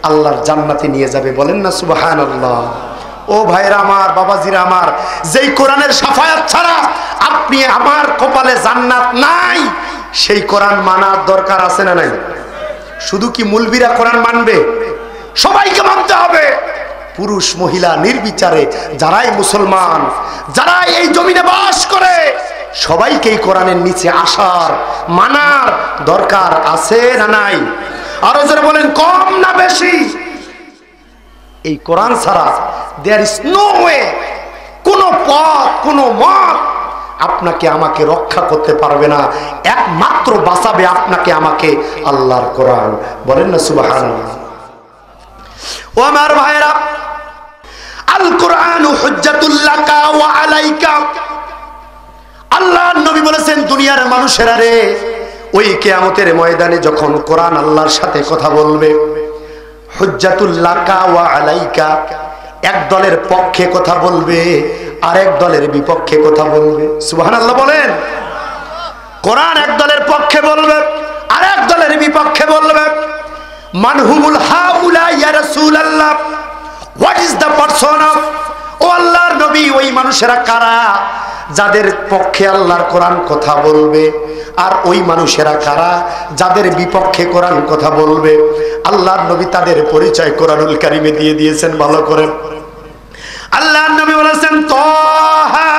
আল্লাহর জান্নাতে নিয়ে যাবে। বলেন না সুবহানাল্লাহ। ও ভাইরা আমার, বাবাজিরা আমার, যেই কোরআনের সাফায়াত ছাড়া আপনি আমার কপালে জান্নাত নাই, সেই কোরআন মানার দরকার আছে না নাই? শুধু কি মুলবিরা কোরআন মানবে? সবাইকে মানতে হবে, পুরুষ মহিলা নির্বিচারে, যারাই মুসলমান, যারা এই জমিনে বাস করে, সবাইকেই কোরআনের নিচে আসার মানার দরকার আছে না নাই? আরো যারা বলেন কম না বেশি? এই কোরআন ছাড়া দেয়ার ইজ নো ওয়ে, কোন পথ, কোন মত আপনাকে আমাকে রক্ষা করতে পারবে না, একমাত্র বাঁচাবে আপনাকে আমাকে আল্লাহর কোরআন। বলেন না সুবহানাল্লাহ। ও আমার ভাইরা, আল কোরআন হুজ্জাতুল লাকা ওয়া আলাইকা। আল্লাহর নবী বলেছেন, দুনিয়ার মানুষেরা রে, ওই কিয়ামতের ময়দানে যখন কোরআন আল্লাহর সাথে কথা বলবে, হুজ্জাতুল লাকা ওয়া আলাইকা, এক দলের পক্ষে কথা বলবে, আরেক দলের বিপক্ষে কথা বলবে। সুবহানাল্লাহ বলেন। কোরআন এক দলের পক্ষে বলবে, আরেক দলের বিপক্ষে বলবে। মানহুমুল হাউলা ইয়া রাসূলুল্লাহ, what is the person of, ও আল্লাহর নবী, ওই মানুষেরা কারা যাদের পক্ষে আল্লাহর কোরআন কথা বলবে, আর ওই মানুষেরা কারা যাদের বিপক্ষে কোরআন কথা বলবে? আল্লাহর নবী তাদের পরিচয় কোরআনুল কারীমে দিয়ে দিয়েছেন ভালো করে। আল্লাহর নবী বলেছেন, তাহা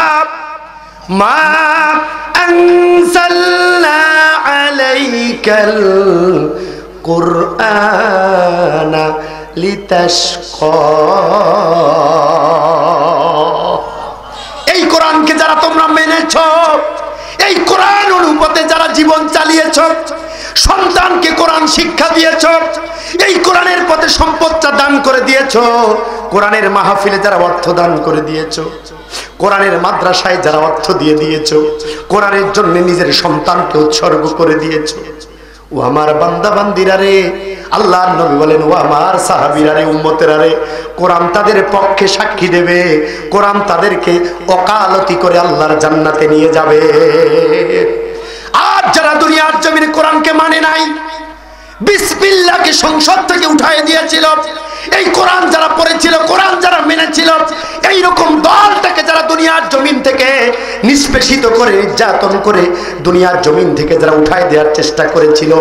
মা আনজালনা আলাইকাল কুরআনা লিতাশকা। এই কোরআনকে যারা তোমরা মেনেছ, এই কোরআন অনুপাতে যারা জীবন চালিয়েছ, সন্তানকে কোরআন শিক্ষা দিয়েছ, এই কোরআনের পথে সম্পদটা দান করে দিয়েছ, কোরআনের মাহফিলে যারা অর্থ দান করে দিয়েছ, কোরআনের মাদ্রাসায় যারা অর্থ দিয়ে দিয়েছ, কোরআনের জন্য নিজের সন্তানকে উৎসর্গ করে দিয়েছ, ও আমার বান্দা বান্দিরা রে, আল্লাহর নবী বলেন, ও আমার সাহাবীরা রে, উম্মতেরা রে, কোরআন তাদের পক্ষে সাক্ষী দেবে, কোরআন তাদেরকে ওকালতি করে আল্লাহর জান্নাতে নিয়ে যাবে। আর যারা দুনিয়ার জমিনে কোরআনকে মানে নাই, বিসমিল্লাহকে সংসদ থেকে উঠায় দিয়েছিল, এই কোরআন যারা পড়েছিল, কোরআন যারা মেনেছিল, এই রকম দলটাকে যারা দুনিয়ার জমিন থেকে নিষ্পেষিত করে, নির্যাতন করে দুনিয়ার জমিন থেকে যারা উঠায় দেওয়ার চেষ্টা করেছিল,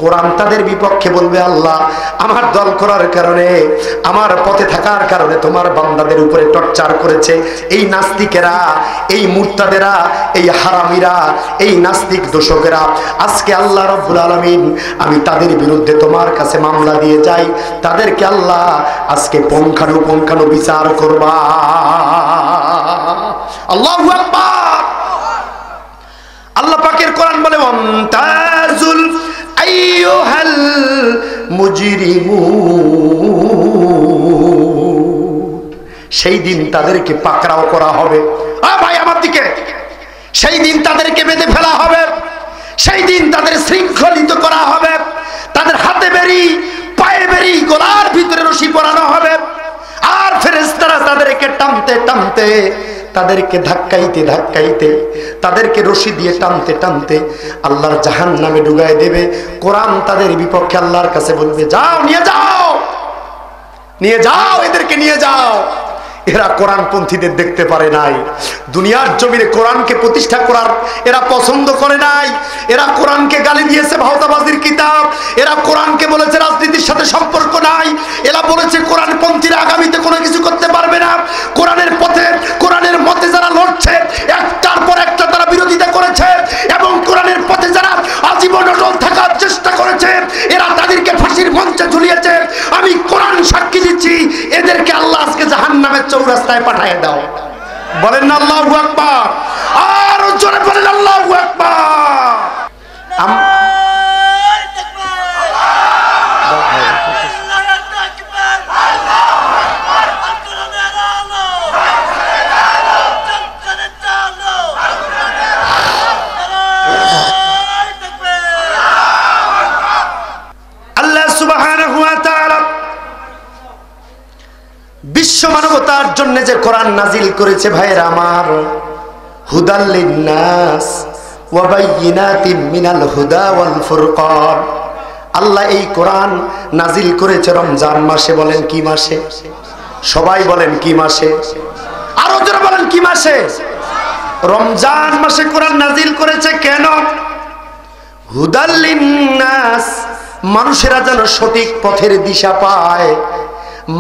কোরআন তাদের বিপক্ষে বলবে, আল্লাহ আমার দল করার কারণে, আমার পথে থাকার কারণে তোমার বান্দাদের উপরে টর্চার করেছে এই নাস্তিকেরা, এই মুরতাদেরা, এই হারামিরা, এই নাস্তিক দোষকেরা। আজকে আল্লাহ রাব্বুল আলামিন, আমি তাদের বিরুদ্ধে তোমার কাছে মামলা দিয়ে যাই, তাদেরকে আল্লাহ আজকে পুঙ্খানুপুঙ্খানু বিচার করবা। আল্লাহু আকবার। আল্লাহ পাকের কোরআন বলে, ওয়ামতাজুল আইয়ুহাল মুজরিমুন। সেই দিন তাদেরকে পাকড়াও করা হবে। ভাই আমার দিকে, সেই দিন তাদেরকে বেঁধে ফেলা হবে, সেই দিন তাদের শৃঙ্খলিত করা হবে, তাদের হাতে বেরি, পায়ে বেরি, গলার ভিতরে রশি পরানো হবে, আর ফেরেশতারা তাদেরকে টানতে টানতে, তাদেরকে ধাক্কাইতে ধাক্কাইতে, তাদেরকে রশি দিয়ে টানতে টানতে আল্লাহর জাহান্নামে ডুবাই দেবে। কোরআন তাদের বিপক্ষে আল্লাহর কাছে বলবে, যাও নিয়ে যাও, নিয়ে যাও, এদেরকে নিয়ে যাও। এরা কোরআনপন্থীদের দেখতে পারে নাই, দুনিয়ার জমিনে কোরআনকে প্রতিষ্ঠা করার এরা পছন্দ করে নাই। এরা কোরআনকে গালি দিয়েছে ভাওতাবাজির কিতাব, এরা কোরআনকে বলেছে রাজনীতির সাথে সম্পর্ক নাই, এরা বলেছে কোরআনপন্থীরা আগামীতে কোনো কিছু করতে পারবে না। কোরআনের পথে, কোরআনের মতে যারা লড়ছে, একটার পর একটা তারা বিরোধিতা করেছে, এবং কোরআনের পথে যারা আজীবন অটল থাকার চেষ্টা করেছে, এরা তাদেরকে ফাঁসির মঞ্চে ঝুলিয়েছে। আমি কোরআন সাক্ষী দিচ্ছি, এদেরকে আল্লাহ আজকে জাহান্নামের চৌরাস্তায় পাঠিয়ে দাও। বলেন না আল্লাহু আকবার। আর জোরে বলেন আল্লাহু আকবার। আল্লাহ সুবহানাহু ওয়া তাআলা বিশ্ব মানবতার জন্য যে কোরআন নাজিল করেছে, ভাইরা আমার, হুদাল লিন্নাস ওয়া বাইয়িনাতিম মিনাল হুদা ওয়াল ফুরকান। আল্লাহ এই কোরআন নাজিল করেছে রমজান মাসে। বলেন কি মাসে? সবাই বলেন কি মাসে? আরো জোরে বলেন কি মাসে? রমজান মাসে কোরআন নাজিল করেছে। কেন? হুদাল লিন্নাস, মানুষেরা যেন সঠিক পথের দিশা পায়,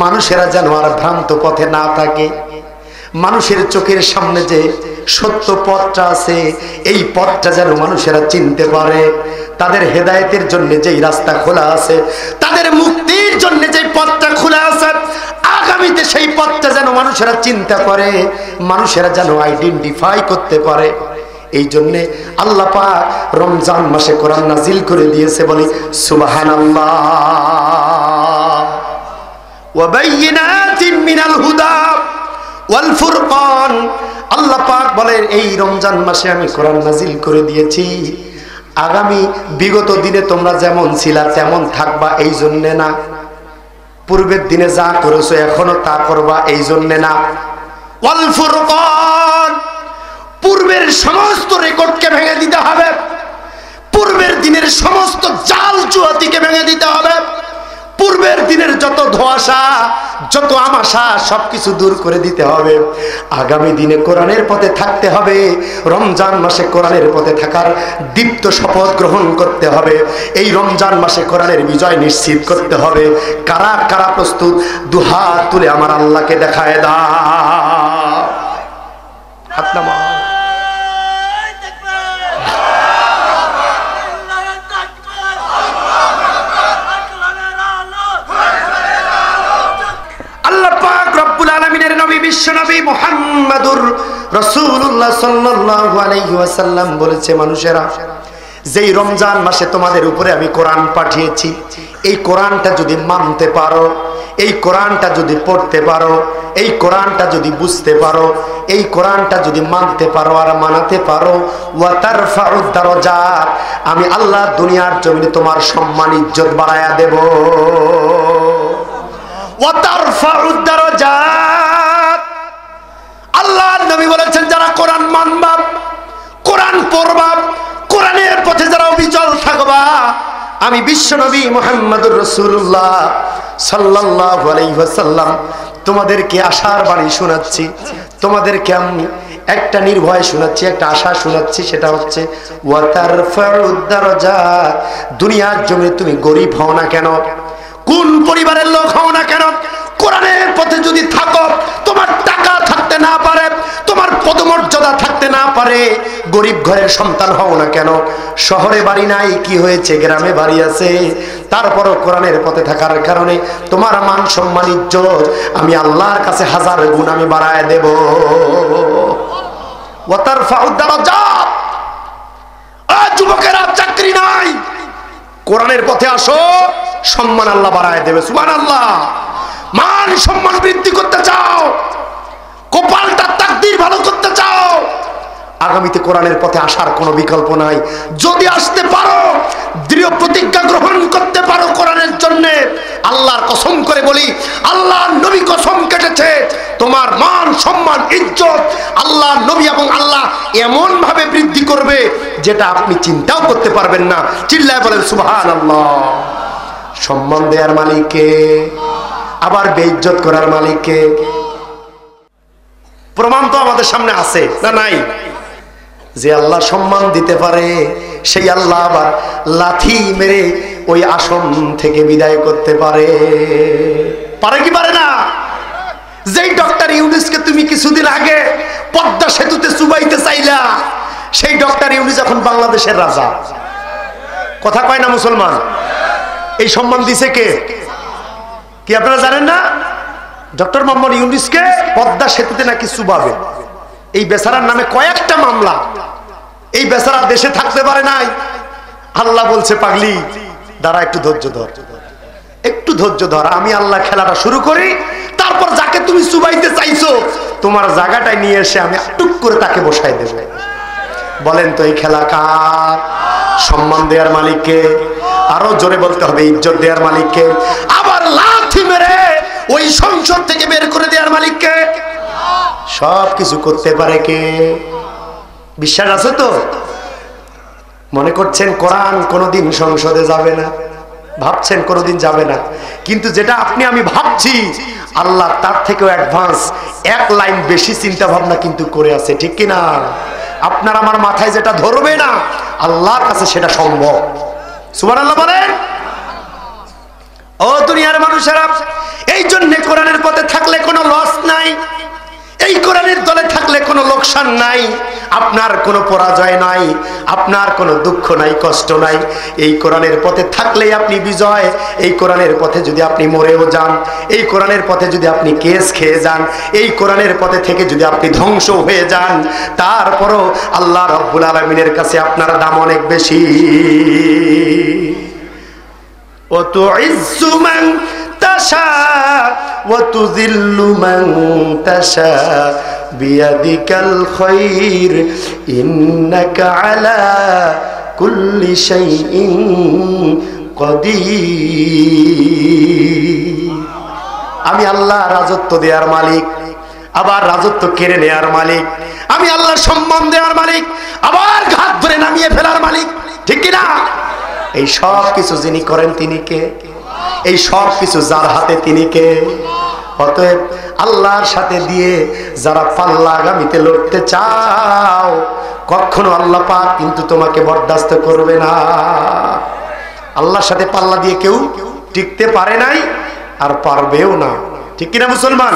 মানুষেরা যেন আর ভ্রান্ত পথে না থাকে, মানুষের চোখের সামনে যে সত্য পথটা আছে, এই পথটা যেন মানুষেরা চিনতে পারে, তাদের হেদায়েতের জন্য যেই রাস্তা খোলা আছে, তাদের মুক্তির জন্য যেই পথটা খোলা আছে, আগামীতে সেই পথটা যেন মানুষেরা চিন্তা করে, মানুষেরা যেন আইডেন্টিফাই করতে পারে। এই জন্যে আল্লাহ পাক রমজান মাসে কোরআন নাজিল করে দিয়েছে, বলি সুবহানাল্লাহ। ওয়া বাইয়িনাতিন মিনাল হুদা ওয়াল ফুরকান, আল্লাহ পাক বলেন এই রমজান মাসে আমি কোরআন নাজিল করে দিয়েছি, আগামী বিগত দিনে তোমরা যেমন ছিলা তেমন থাকবা এই জন্যে না, পূর্বের দিনে যা করেছো এখনো তা করবা এই জন্যে না। ওয়াল ফুরকান, পূর্বের সমস্ত রেকর্ডকে ভেঙে দিতে হবে, পূর্বের দিনের সমস্ত জাল জুয়াতিকে ভেঙে দিতে হবে, পূর্বের দিনের যত ধোঁয়াশা যত আমাশা সবকিছু দূর করে দিতে হবে। আগামী দিনে কোরআনের পথে থাকতে হবে, রমজান মাসে কোরআনের পথে থাকার দীপ্ত শপথ গ্রহণ করতে হবে, এই রমজান মাসে কোরআনের বিজয় নিশ্চিত করতে হবে। কারা কারা প্রস্তুত দুহাত তুলে আমার আল্লাহকে দেখায় দাও। হাত নামা। বিশ্বনবী মুহাম্মাদুর রাসূলুল্লাহ সাল্লাল্লাহু আলাইহি ওয়াসাল্লাম বলেছে, মানুষেরা যেই রমজান মাসে তোমাদের উপরে আমি কোরআন পাঠিয়েছি, এই কোরআনটা যদি মানতে পারো, এই কোরআনটা যদি পড়তে পারো, এই কোরআনটা যদি বুঝতে পারো, এই কোরআনটা যদি মানতে পারো আর মানাতে পারো, ওয়া তারফাউদ দারাজাত, আমি আল্লাহ দুনিয়ার জমিনে তোমার সম্মান ইজ্জত বাড়ায়া দেব। ওয়া তারফাউদ দারাজাত, আল্লাহর নবী বলেছেন যারা কোরআন মানবা, কোরআন পড়বা, কোরআনের পথে যারা অবিচল থাকবা, আমি বিশ্বনবী মুহাম্মদুর রাসূলুল্লাহ সাল্লাল্লাহু আলাইহি ওয়াসাল্লাম তোমাদেরকে আশার বাণী শোনাচ্ছি, তোমাদেরকে আমি একটা নির্ভয় শোনাচ্ছি, একটা আশা শোনাচ্ছি, সেটা হচ্ছে ওয়া তারফাউদ দারাজাত, দুনিয়ার জমিনে তুমি গরিব হও না কেন, কোন পরিবারের লোক হও না কেন, কোরআনের পথে যদি থাকো, তোমার টাকা থাকতে না পারে, তোমার পদমর্যাদা থাকতে না পারে, গরিব ঘরের সন্তান হও না কেন, শহরে বাড়ি নাই কি হয়েছে, গ্রামে বাড়ি আছে, তারপরও কোরআনের পথে থাকার কারণে তোমার মান সম্মান ইজ্জত আমি আল্লাহর কাছে হাজার গুণ আমি বাড়ায় দেব। ওয়া তারফাউদ দারাজাত, যুবকেরা চাকরি নাই, কোরআনের পথে আসো, সম্মান আল্লাহ বাড়ায় দেবে। সুবহানাল্লাহ। মান সম্মান বৃদ্ধি করতে চাও, কপালটা তাকদীর ভালো করতে চাও, আগামীতে কোরআনের পথে আসার কোনো বিকল্প নাই। যদি আসতে পারো, দৃঢ় প্রতিজ্ঞা গ্রহণ করতে পারো কোরআনের জন্য, আল্লাহর কসম করে বলি, আল্লাহর নবী কসম কেটেছে, তোমার মান সম্মান ইজ্জত আল্লাহ নবী এবং আল্লাহ এমন ভাবে বৃদ্ধি করবে যেটা আপনি চিন্তাও করতে পারবেন না। চিল্লায় বলেন সুবহানাল্লাহ। সম্মান দেওয়ার মালিককে, আবার বেইজ্জত করার মালিককে। প্রমাণ তো আমাদের সামনে আছে না নাই? যে আল্লাহ সম্মান দিতে পারে সেই আল্লাহ আবার লাথি মেরে ওই আসন থেকে বিদায় করতে পারে। পারে কি পারে না? যেই ডক্টর ইউনুসকে তুমি কিছুদিন আগে পদ্মা সেতুতে চুবাইতে চাইলা, সেই ডক্টর ইউনুস এখন বাংলাদেশের রাজা। কথা কয় না মুসলমান? এই সম্মান দিছে কে? কি আপনারা জানেন না? ডক্টর মোহাম্মদ ইউনুসকে পদ্মা সেতুতে নাকি চুবাবে, এই বেচারার নামে কয়েকটা মামলা। এই বেচারা দেশে থাকতে পারে নাই। আল্লাহ বলছে, পাগলি দাঁড়া, একটু ধৈর্য ধর, একটু ধৈর্য ধর, আমি আল্লাহ খেলাটা শুরু করি, তারপর যাকে তুমি চুবাইতে চাইছো তোমার জায়গাটায় নিয়ে এসে আমি টুক করে তাকে বসাই দেব। বলেন তো এই খেলা কার? সম্মান দেওয়ার মালিককে। আরো জোরে বলতে হবে, ইজ্জত দেওয়ার মালিককে। আবার লাথি মেরে ওই সংসদ থেকে বের করে দেওয়ার মালিককে। সব কিছু করতে পারে কে? বিশ্বাস আছে তো? মনে করছেন কোরআন কোনোদিন সংসদে যাবে না, ভাবছেন কোনোদিন যাবে না, কিন্তু যেটা আপনি আমি ভাবছি আল্লাহ তার থেকেও অ্যাডভান্স, এক লাইন বেশি চিন্তা ভাবনা কিন্তু করে আছে, ঠিক কিনা? আপনার আমার মাথায় যেটা ধরবে না, আল্লাহর কাছে সেটা সম্ভব। সুবহানাল্লাহ বলেন। ও দুনিয়ার মানুষেরা, এই জন্য কোরআনের পথে থাকলে কোনো লস নাই, এই কোরআনের দলে থাকলে কোনো লোকসান নাই। আপনার কোনো পরাজয় নাই, আপনার কোনো দুঃখ নাই, কষ্ট নাই। এই কোরআনের পথে থাকলেই আপনি বিজয়। এই কোরআনের পথে যদি আপনি মরেও যান, এই কোরআনের পথে যদি আপনি কেস খেয়ে যান, এই কোরআনের পথে থেকে যদি আপনি ধ্বংস হয়ে যান, তারপরও আল্লাহ রাব্বুল আলামিনের কাছে আপনার দাম অনেক বেশি। ও তুইজ্জু মান তাশা ওয়া তুযিল্লু মান তাশা বিয়াদিকাল খায়র ইন্নাকা আলা কুল্লি শাইইন কাদির। আমি আল্লাহ রাজত্ব দেওয়ার মালিক, আবার রাজত্ব কেড়ে নেওয়ার মালিক। আমি আল্লাহ সম্মান দেওয়ার মালিক, আবার ঘাত ধরে নামিয়ে ফেলার মালিক, ঠিক কিনা? এই সব কিছু যিনি করেন তিনি কে? এই সব কিছু যার হাতে তিনি কে? অতএব আল্লাহর সাথে দিয়ে যারা পাল্লা আগামীতে লড়তে চাও, কখনো আল্লাহ পাক কিন্তু তোমাকে বরদাস্ত করবে না। আল্লাহর সাথে পাল্লা দিয়ে কেউ টিকতে পারে নাই আর পারবেও না, ঠিক কিনা মুসলমান?